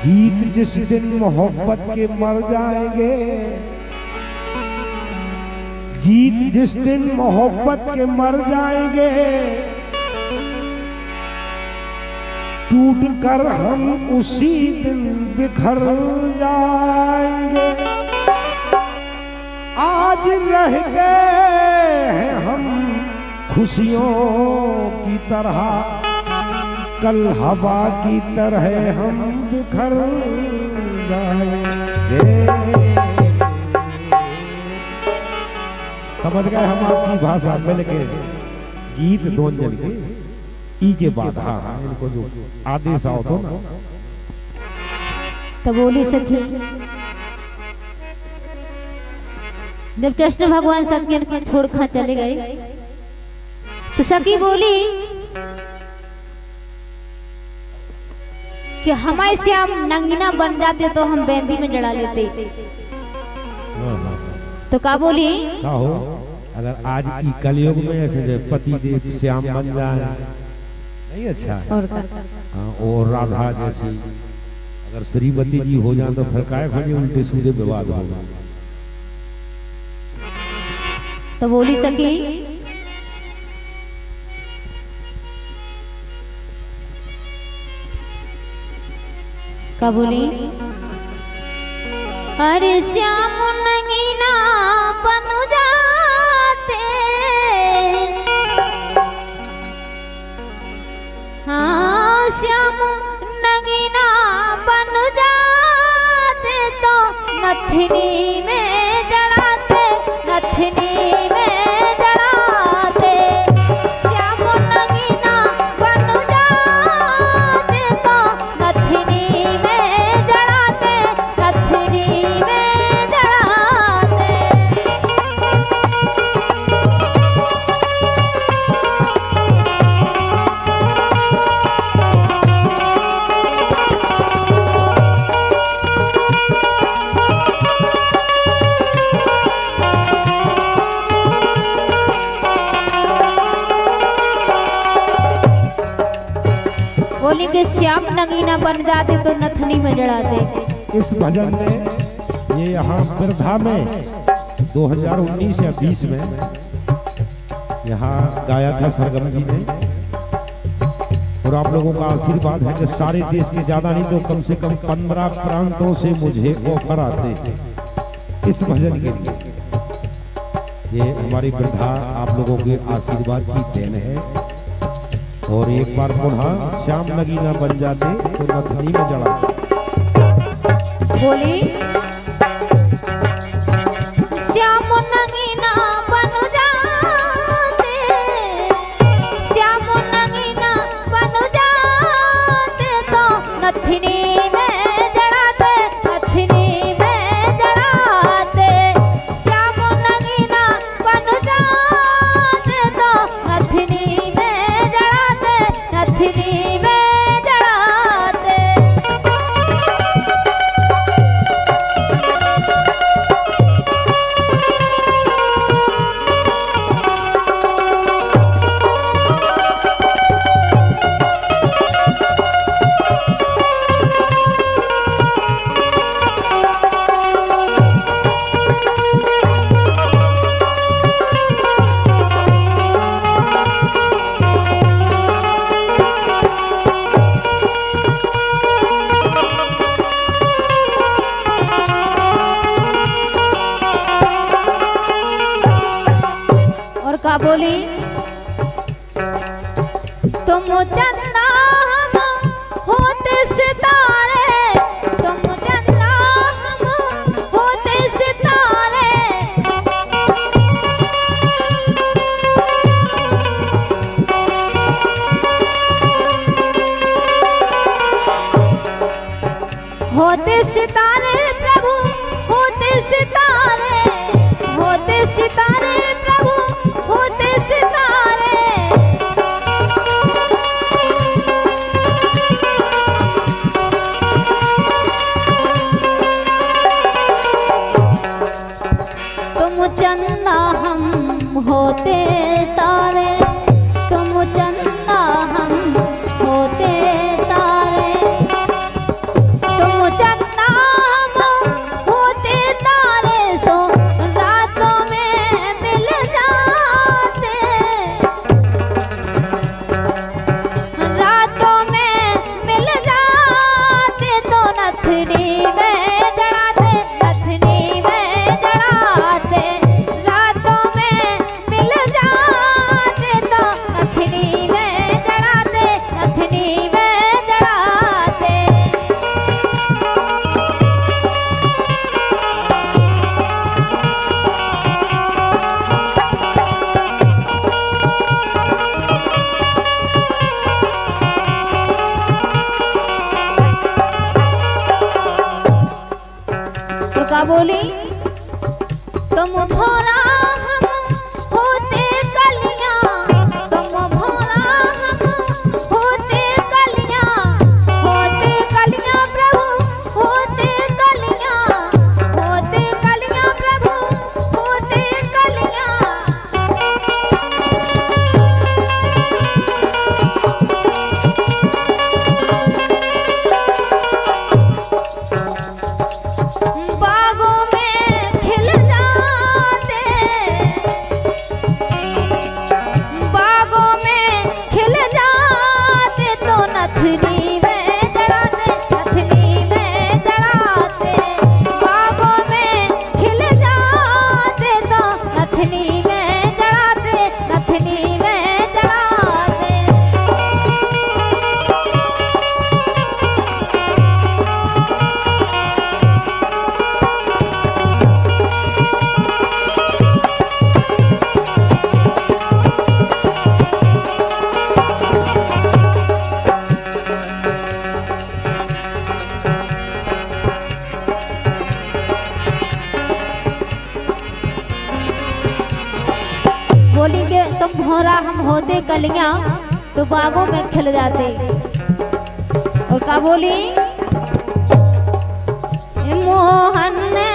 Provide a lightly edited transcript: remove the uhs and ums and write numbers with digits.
गीत जिस दिन मोहब्बत के मर जाएंगे, गीत जिस दिन मोहब्बत के मर जाएंगे, टूट कर हम उसी दिन बिखर जाएंगे। आज रहते हैं हम खुशियों की तरह, कल हवा की तरह हम बिखर जाएंगे। समझ गए हम आपकी भाषा मिल के गीत दोन जन के ई के बाद हाँ इनको जो आदेश आओ तो ना तो बोली सखी, जब कृष्ण भगवान सखियन को छोड़ खा चले गए तो सखी बोली कि हमारे श्याम नंगीना बन जाते तो हम बेंदी में जड़ा लेते। तो का बोली का हो, अगर आज की कलयुग में ऐसे पति देव श्याम बन जाए नहीं अच्छा है। और हाँ, और राधा जैसी अगर श्रीमती जी हो जाए तो फिर काय फिर उल्टे सीधे विवाद होगा। तो बोली सखी का बोली, अरे श्याम नगीना बन जाते, हाँ श्याम नगीना बन जाते तो नथनी में जड़ाते, नथनी में जड़ाते। श्याम नगीना बन जाते तो नथनी में जड़ाते, नथनी में जड़ाते। बोली कि श्याम नगीना बन जाते तो नथनी में जड़ाते। इस भजन में ये यहाँ बिरधा में 2019 या 20 में यहाँ गाया था सरगम जी ने। और आप लोगों का आशीर्वाद है कि सारे देश के ज्यादा नहीं तो कम से कम 15 प्रांतों से मुझे ऑफर आते हैं इस भजन के लिए। ये हमारी बिरधा आप लोगों के आशीर्वाद की देन है। और एक बार पुनः श्याम नगीना बन जाते तो नथनी में जड़ाते। बोली श्याम नगीना बन जाते, श्याम नगीना बन जाते तो नथनी में जड़ाते, नथनी में जड़ाते। श्याम नगीना बन जाते तो नथनी में जड़ाते, नथनी में जड़ाते। और का बोली, तुम चंदा हम होते सितारे, तुम चंदा हम होते सितारे। होते सितारे प्रभु, होते सितारे, होते सितारे प्रभु, होते सितारे। तुम चंदा हम होते तारे, तुम चंदा हम होते तारे। तुम चंदा हम होते तारे सो रातों में मिल जाते, रातों में मिल जाते तो नथनी में जड़ाते, नथनी में जड़ाते, रातों में मिल जाते तो नथनी में जड़ाते, नथनी में जड़ाते। तो का बोली तुम भोरा हम होते कलियां, तुम भोरा हम होते कलियां, होते कलियां प्रभु, होते कलियां, होते कलियां प्रभु, होते कलियां। बागों में खिल जाते, बागों में खिल जाते तो नथनी में जड़ाते, नथनी में जड़ाते, बागों में खिल जाते तो नथनी में जड़ाते, नथनी में जड़ाते। बोली के तुम भौरा हम होते कलियां तो बागों में खिल जाते। और का बोली मोहन ने